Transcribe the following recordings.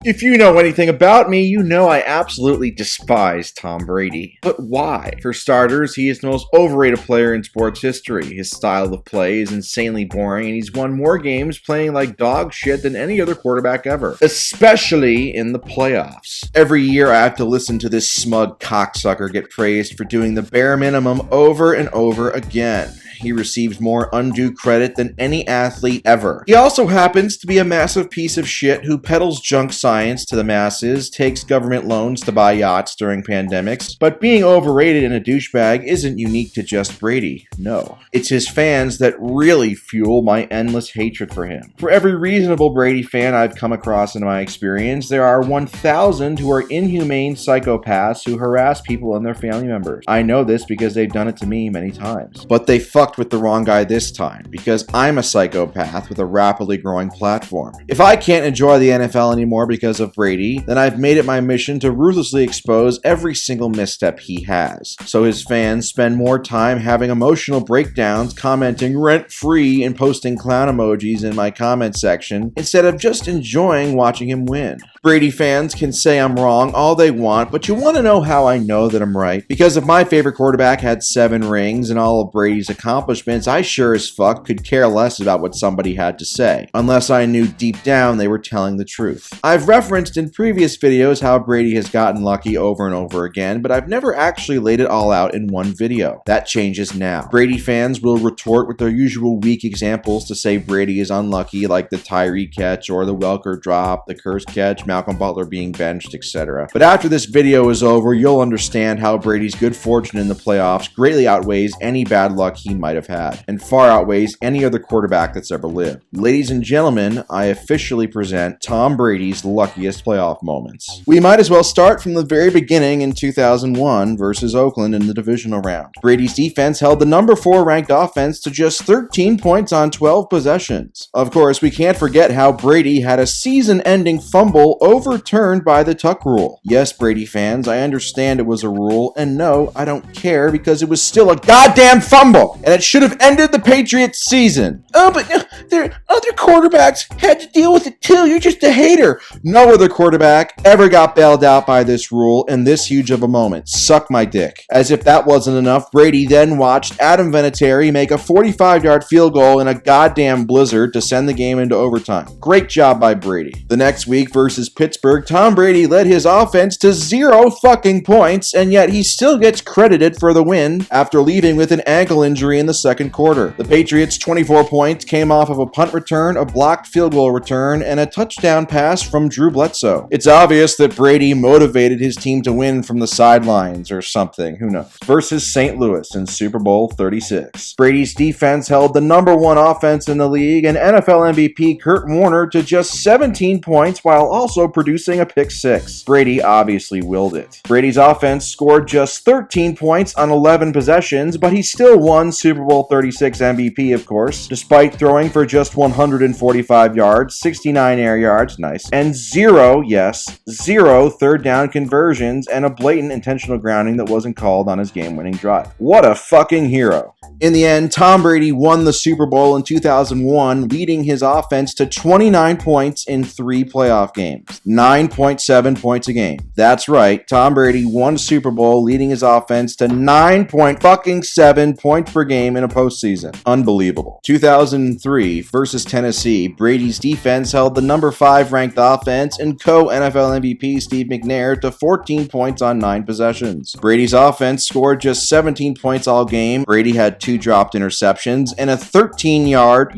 If you know anything about me, you know I absolutely despise Tom Brady. But why? For starters, he is the most overrated player in sports history. His style of play is insanely boring, and he's won more games playing like dog shit than any other quarterback ever, especially in the playoffs. Every year I have to listen to this smug cocksucker get praised for doing the bare minimum over and over again. He receives more undue credit than any athlete ever. He also happens to be a massive piece of shit who peddles junk science to the masses, takes government loans to buy yachts during pandemics. But being overrated and a douchebag isn't unique to just Brady. No. It's his fans that really fuel my endless hatred for him. For every reasonable Brady fan I've come across in my experience, there are 1,000 who are inhumane psychopaths who harass people and their family members. I know this because they've done it to me many times. But they fucked with the wrong guy this time, because I'm a psychopath with a rapidly growing platform. If I can't enjoy the NFL anymore because of Brady, then I've made it my mission to ruthlessly expose every single misstep he has, so his fans spend more time having emotional breakdowns, commenting rent-free and posting clown emojis in my comment section, instead of just enjoying watching him win. Brady fans can say I'm wrong all they want, but you want to know how I know that I'm right? Because if my favorite quarterback had 7 rings and all of Brady's accomplishments, I sure as fuck could care less about what somebody had to say, unless I knew deep down they were telling the truth. I've referenced in previous videos how Brady has gotten lucky over and over again, but I've never actually laid it all out in one video. That changes now. Brady fans will retort with their usual weak examples to say Brady is unlucky, like the Tyree catch or the Welker drop, the Curse catch, Malcolm Butler being benched, etc. But after this video is over, you'll understand how Brady's good fortune in the playoffs greatly outweighs any bad luck he might have had, and far outweighs any other quarterback that's ever lived. Ladies and gentlemen, I officially present Tom Brady's luckiest playoff moments. We might as well start from the very beginning in 2001 versus Oakland in the divisional round. Brady's defense held the number 4 ranked offense to just 13 points on 12 possessions. Of course, we can't forget how Brady had a season-ending fumble overturned by the tuck rule. Yes, Brady fans, I understand it was a rule, and no, I don't care because it was still a goddamn fumble, and it should have ended the Patriots' season. Oh, but their other quarterbacks had to deal with it too. You're just a hater. No other quarterback ever got bailed out by this rule in this huge of a moment. Suck my dick. As if that wasn't enough, Brady then watched Adam Vinatieri make a 45-yard field goal in a goddamn blizzard to send the game into overtime. Great job by Brady. The next week versus Pittsburgh, Tom Brady led his offense to 0 fucking points, and yet he still gets credited for the win after leaving with an ankle injury in the second quarter. The Patriots' 24 points came off of a punt return, a blocked field goal return, and a touchdown pass from Drew Bledsoe. It's obvious that Brady motivated his team to win from the sidelines or something, who knows. Versus St. Louis in Super Bowl 36. Brady's defense held the number 1 offense in the league, and NFL MVP Kurt Warner to just 17 points while also producing a pick 6. Brady obviously willed it. Brady's offense scored just 13 points on 11 possessions, but he still won Super Bowl 36 MVP, of course, despite throwing for just 145 yards, 69 air yards, nice, and 0 third down conversions and a blatant intentional grounding that wasn't called on his game-winning drive. What a fucking hero. In the end, Tom Brady won the Super Bowl in 2001, leading his offense to 29 points in 3 playoff games. 9.7 points a game. That's right, Tom Brady won the Super Bowl, leading his offense to 9.7 points per game in a postseason. Unbelievable. 2003 versus Tennessee, Brady's defense held the number 5 ranked offense and co-NFL MVP Steve McNair to 14 points on 9 possessions. Brady's offense scored just 17 points all game. Brady had 2 dropped interceptions and a 13-yard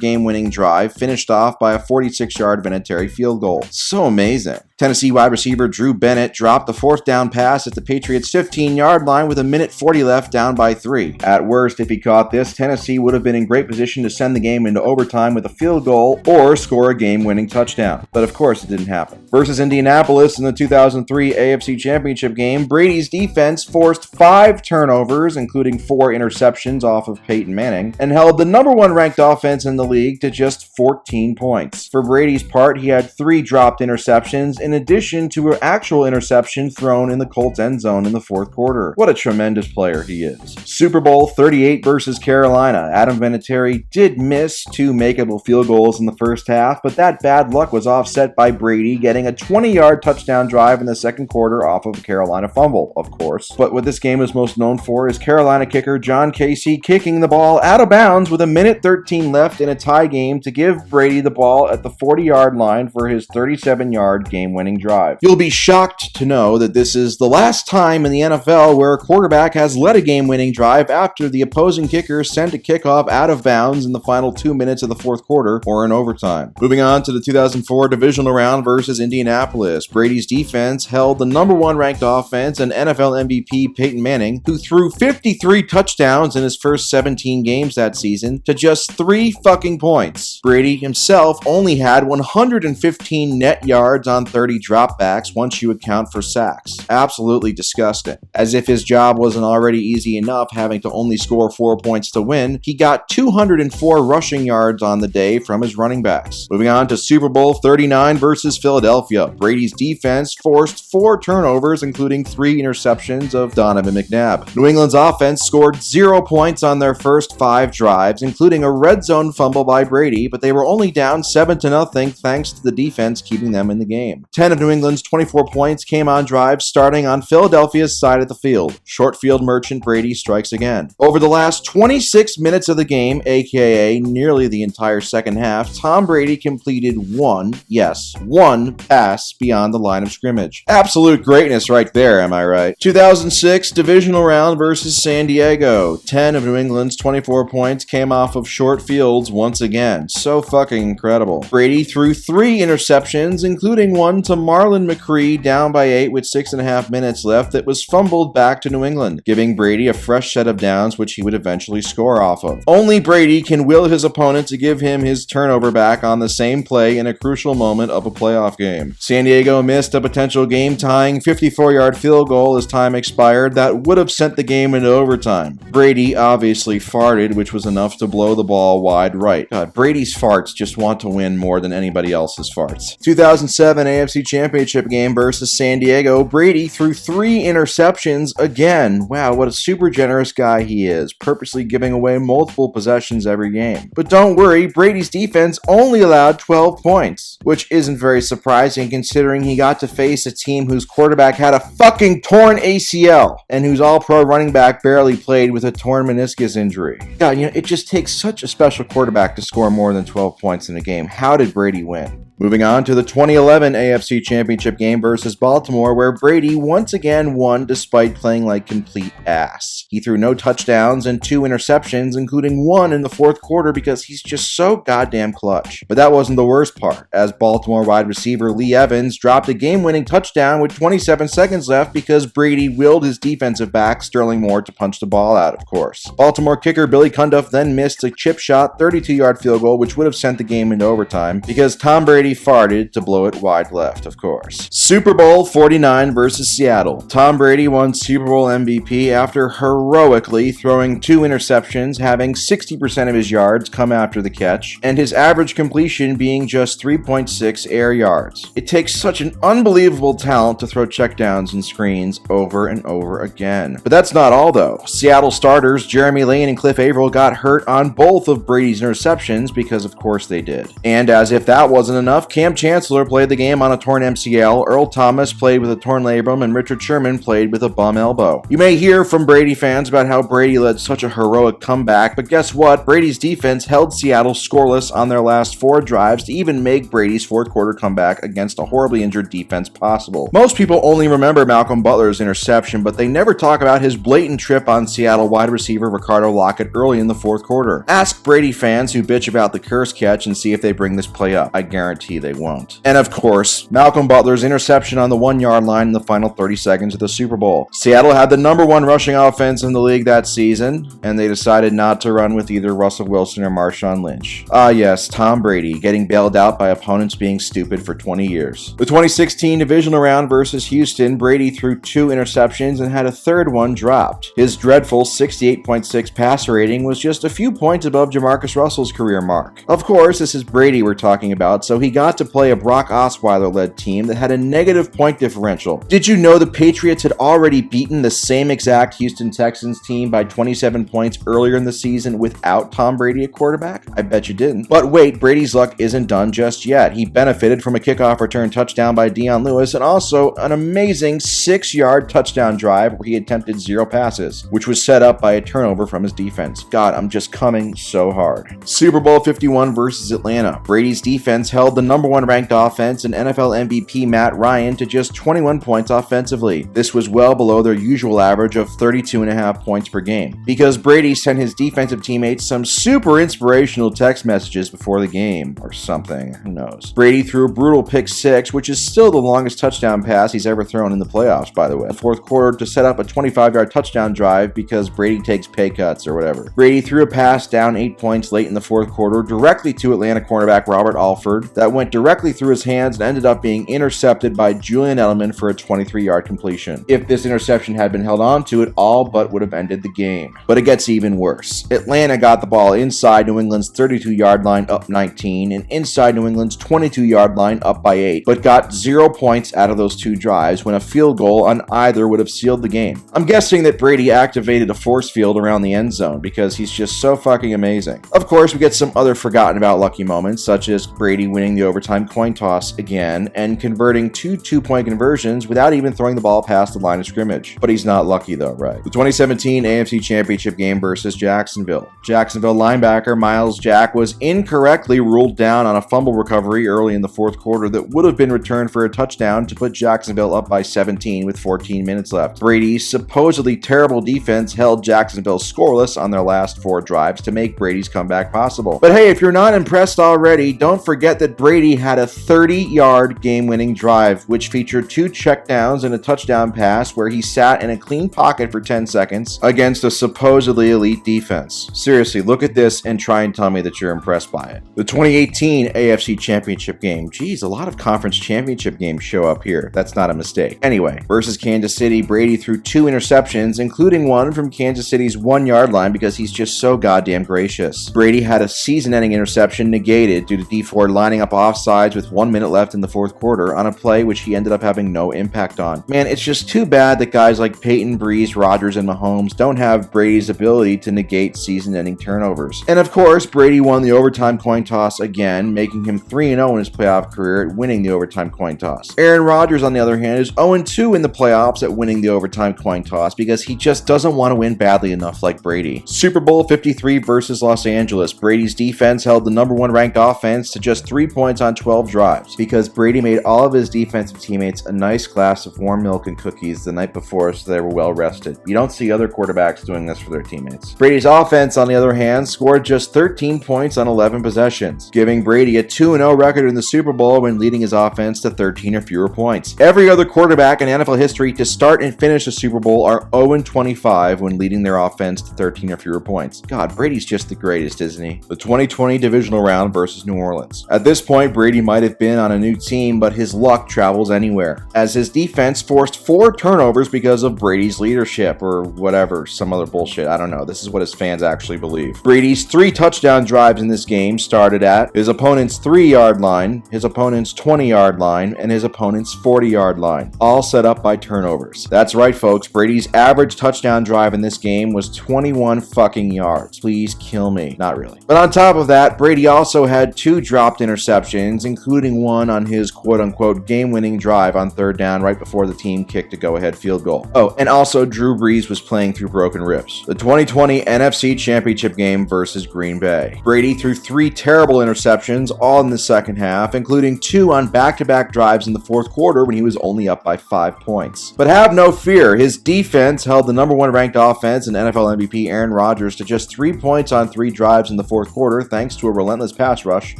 game-winning drive finished off by a 46-yard Vinatieri field goal. So amazing. Tennessee wide receiver Drew Bennett dropped the 4th down pass at the Patriots' 15-yard line with a minute 40 left, down by 3. At worst, if he caught this, Tennessee would have been in great position to send the game into overtime with a field goal or score a game-winning touchdown. But of course, it didn't happen. Versus Indianapolis in the 2003 AFC Championship game, Brady's defense forced 5 turnovers, including 4 interceptions off of Peyton Manning, and held the number 1 ranked offense in the league to just 14 points. For Brady's part, he had 3 dropped interceptions in addition to an actual interception thrown in the Colts end zone in the fourth quarter. What a tremendous player he is. Super Bowl 38 versus Carolina. Adam Vinatieri did miss 2 makeable field goals in the first half, but that bad luck was offset by Brady getting a 20-yard touchdown drive in the second quarter off of a Carolina fumble, of course. But what this game is most known for is Carolina kicker John Casey kicking the ball out of bounds with a minute 13 left in a tie game to give Brady the ball at the 40-yard line for his 37-yard game-winning drive. You'll be shocked to know that this is the last time in the NFL where a quarterback has led a game-winning drive after the opposing kicker sent a kickoff out of bounds in the final 2 minutes of the fourth quarter or in overtime. Moving on to the 2004 divisional round versus Indianapolis. Brady's defense held the number 1 ranked offense and NFL MVP Peyton Manning, who threw 53 touchdowns in his first 17 games that season, to just 3 fucking points. Brady himself only had 115 net yards on 30 dropbacks once you account for sacks. Absolutely disgusting. As if his job wasn't already easy enough having to only score 4 points to win, he got 204 rushing yards on the day from his running backs. Moving on to Super Bowl 39 versus Philadelphia. Brady's defense forced 4 turnovers, including 3 interceptions of Donovan McNabb. New England's offense scored 0 points on their first 5 drives, including a red zone fumble by Brady, but they were only down 7-0 thanks to the defense keeping them in the game. 10 of New England's 24 points came on drives starting on Philadelphia's side of the field. Short field merchant Brady strikes again. Over the last 26 minutes of the game, aka nearly the entire second half, Tom Brady completed one pass beyond the line of scrimmage. Absolute greatness right there, am I right? 2006 divisional round versus San Diego. 10 of New England's 24 points came off of short fields once again. So fucking incredible. Brady threw 3 interceptions, including one to Marlon McCree down by 8 with 6.5 minutes left that was fumbled back to New England, giving Brady a fresh set of downs which he would eventually score off of. Only Brady can will his opponent to give him his turnover back on the same play in a crucial moment of a playoff game. San Diego missed a potential game-tying 54-yard field goal as time expired that would have sent the game into overtime. Brady obviously farted, which was enough to blow the ball wide right. God, Brady's farts just want to win more than anybody else's farts. 2007 AFC Championship game versus San Diego. Brady threw 3 interceptions again. Wow, what a super generous guy he is, purposely giving away multiple possessions every game. But don't worry, Brady's defense only allowed 12 points, which isn't very surprising considering he got to face a team whose quarterback had a fucking torn ACL and whose all-pro running back barely played with a torn meniscus injury. God, it just takes such a special quarterback to score more than 12 points in a game. How did Brady win? Moving on to the 2011 AFC Championship game versus Baltimore, where Brady once again won despite playing like complete ass. He threw no touchdowns and 2 interceptions, including one in the fourth quarter because he's just so goddamn clutch. But that wasn't the worst part, as Baltimore wide receiver Lee Evans dropped a game-winning touchdown with 27 seconds left because Brady willed his defensive back Sterling Moore to punch the ball out, of course. Baltimore kicker Billy Cundiff then missed a chip shot 32-yard field goal, which would have sent the game into overtime because Tom Brady farted to blow it wide left, of course. Super Bowl 49 versus Seattle. Tom Brady won Super Bowl MVP after heroically throwing 2 interceptions, having 60% of his yards come after the catch, and his average completion being just 3.6 air yards. It takes such an unbelievable talent to throw checkdowns and screens over and over again. But that's not all though. Seattle starters Jeremy Lane and Cliff Averill got hurt on both of Brady's interceptions because of course they did. And as if that wasn't enough, Cam Chancellor played the game on a torn MCL, Earl Thomas played with a torn labrum, and Richard Sherman played with a bum elbow. You may hear from Brady fans about how Brady led such a heroic comeback, but guess what? Brady's defense held Seattle scoreless on their last 4 drives to even make Brady's fourth quarter comeback against a horribly injured defense possible. Most people only remember Malcolm Butler's interception, but they never talk about his blatant trip on Seattle wide receiver Ricardo Lockett early in the fourth quarter. Ask Brady fans who bitch about the curse catch and see if they bring this play up. I guarantee they won't. And of course, Malcolm Butler's interception on the 1-yard line in the final 30 seconds of the Super Bowl. Seattle had the number 1 rushing offense in the league that season, and they decided not to run with either Russell Wilson or Marshawn Lynch. Ah yes, Tom Brady, getting bailed out by opponents being stupid for 20 years. The 2016 divisional round versus Houston, Brady threw 2 interceptions and had a third one dropped. His dreadful 68.6 passer rating was just a few points above Jamarcus Russell's career mark. Of course, this is Brady we're talking about, so he got to play a Brock Osweiler-led team that had a negative point differential. Did you know the Patriots had already beaten the same exact Houston Texans team by 27 points earlier in the season without Tom Brady at quarterback? I bet you didn't. But wait, Brady's luck isn't done just yet. He benefited from a kickoff return touchdown by Dion Lewis and also an amazing 6-yard touchdown drive where he attempted 0 passes, which was set up by a turnover from his defense. God, I'm just coming so hard. Super Bowl 51 versus Atlanta. Brady's defense held the number 1 ranked offense and NFL MVP Matt Ryan to just 21 points offensively. This was well below their usual average of 32.5 points per game. Because Brady sent his defensive teammates some super inspirational text messages before the game, or something, who knows. Brady threw a brutal pick 6, which is still the longest touchdown pass he's ever thrown in the playoffs, by the way. The fourth quarter to set up a 25-yard touchdown drive because Brady takes pay cuts or whatever. Brady threw a pass down 8 points late in the fourth quarter directly to Atlanta cornerback Robert Alford that went directly through his hands and ended up being intercepted by Julian Edelman for a 23-yard completion. If this interception had been held on to, it all but would have ended the game. But it gets even worse. Atlanta got the ball inside New England's 32-yard line up 19 and inside New England's 22-yard line up by 8, but got 0 points out of those 2 drives when a field goal on either would have sealed the game. I'm guessing that Brady activated a force field around the end zone because he's just so fucking amazing. Of course, we get some other forgotten about lucky moments, such as Brady winning the overtime coin toss again and converting 2 2-point conversions without even throwing the ball past the line of scrimmage. But he's not lucky though, right? The 2017 AFC Championship game versus Jacksonville. Jacksonville linebacker Miles Jack was incorrectly ruled down on a fumble recovery early in the fourth quarter that would have been returned for a touchdown to put Jacksonville up by 17 with 14 minutes left. Brady's supposedly terrible defense held Jacksonville scoreless on their last 4 drives to make Brady's comeback possible. But hey, if you're not impressed already, don't forget that Brady had a 30-yard game-winning drive, which featured 2 checkdowns and a touchdown pass where he sat in a clean pocket for 10 seconds against a supposedly elite defense. Seriously, look at this and try and tell me that you're impressed by it. The 2018 AFC Championship game. Geez, a lot of conference championship games show up here. That's not a mistake. Anyway, versus Kansas City, Brady threw 2 interceptions, including one from Kansas City's 1-yard line because he's just so goddamn gracious. Brady had a season-ending interception negated due to D Ford lining up offsides with 1 minute left in the fourth quarter on a play which he ended up having no impact on. Man, it's just too bad that guys like Peyton, Breeze, Rodgers, and Mahomes don't have Brady's ability to negate season-ending turnovers. And of course, Brady won the overtime coin toss again, making him 3-0 in his playoff career at winning the overtime coin toss. Aaron Rodgers, on the other hand, is 0-2 in the playoffs at winning the overtime coin toss because he just doesn't want to win badly enough like Brady. Super Bowl 53 versus Los Angeles. Brady's defense held the number 1 ranked offense to just 3 points on 12 drives because Brady made all of his defensive teammates a nice glass of warm milk and cookies the night before so they were well rested. You don't see other quarterbacks doing this for their teammates. Brady's offense, on the other hand, scored just 13 points on 11 possessions, giving Brady a 2-0 record in the Super Bowl when leading his offense to 13 or fewer points. Every other quarterback in NFL history to start and finish a Super Bowl are 0-25 when leading their offense to 13 or fewer points. God, Brady's just the greatest, isn't he? The 2020 divisional round versus New Orleans. At this point, Brady might have been on a new team, but his luck travels anywhere, as his defense forced 4 turnovers because of Brady's leadership, or whatever, some other bullshit, I don't know. This is what his fans actually believe. Brady's 3 touchdown drives in this game started at his opponent's 3-yard line, his opponent's 20-yard line, and his opponent's 40-yard line, all set up by turnovers. That's right, folks, Brady's average touchdown drive in this game was 21 fucking yards. Please kill me. Not really. But on top of that, Brady also had 2 dropped interceptions, including one on his quote-unquote game-winning drive on 3rd down right before the team kicked a go-ahead field goal. Oh, and also Drew Brees was playing through broken ribs. The 2020 NFC Championship game versus Green Bay. Brady threw 3 terrible interceptions, all in the second half, including 2 on back-to-back drives in the fourth quarter when he was only up by 5 points. But have no fear, his defense held the number 1 ranked offense and NFL MVP Aaron Rodgers to just 3 points on 3 drives in the fourth quarter thanks to a relentless pass rush,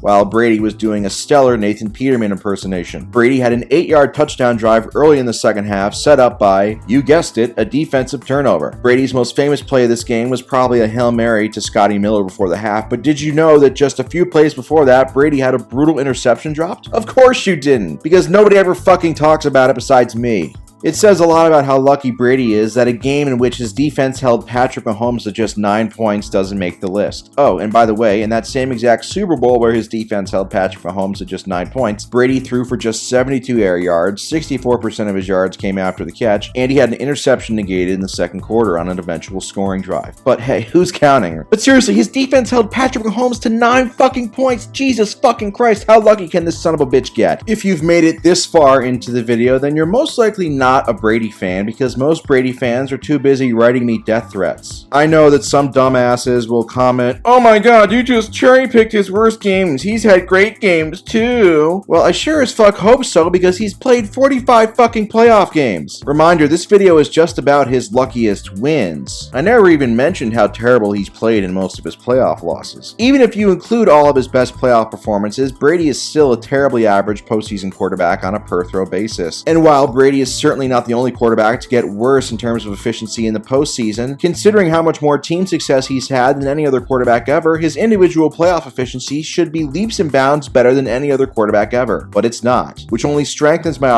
while Brady was doing a stellar Nathan Peterman impersonation. Brady had an 8-yard touchdown drive early in the second half set up by, you guessed it, a defensive turnover. Brady's most famous play of this game was probably a Hail Mary to Scotty Miller before the half, but did you know that just a few plays before that, Brady had a brutal interception dropped? Of course you didn't, because nobody ever fucking talks about it besides me. It says a lot about how lucky Brady is that a game in which his defense held Patrick Mahomes to just 9 points doesn't make the list. Oh, and by the way, in that same exact Super Bowl where his defense held Patrick Mahomes to just 9 points, Brady threw for just 72 air yards, 64% of his yards came after the catch, and he had an interception negated in the second quarter on an eventual scoring drive. But hey, who's counting? But seriously, his defense held Patrick Mahomes to 9 fucking points. Jesus fucking Christ, how lucky can this son of a bitch get? If you've made it this far into the video, then you're most likely not a Brady fan, because most Brady fans are too busy writing me death threats. I know that some dumbasses will comment, "Oh my god, you just cherry-picked his worst games. He's had great games too." Well, I sure as fuck hope so, because he's played 45 fucking playoff games. Reminder, this video is just about his luckiest wins. I never even mentioned how terrible he's played in most of his playoff losses. Even if you include all of his best playoff performances, Brady is still a terribly average postseason quarterback on a per-throw basis. And while Brady is certainly not the only quarterback to get worse in terms of efficiency in the postseason, considering how much more team success he's had than any other quarterback ever, his individual playoff efficiency should be leaps and bounds better than any other quarterback ever. But it's not, which only strengthens my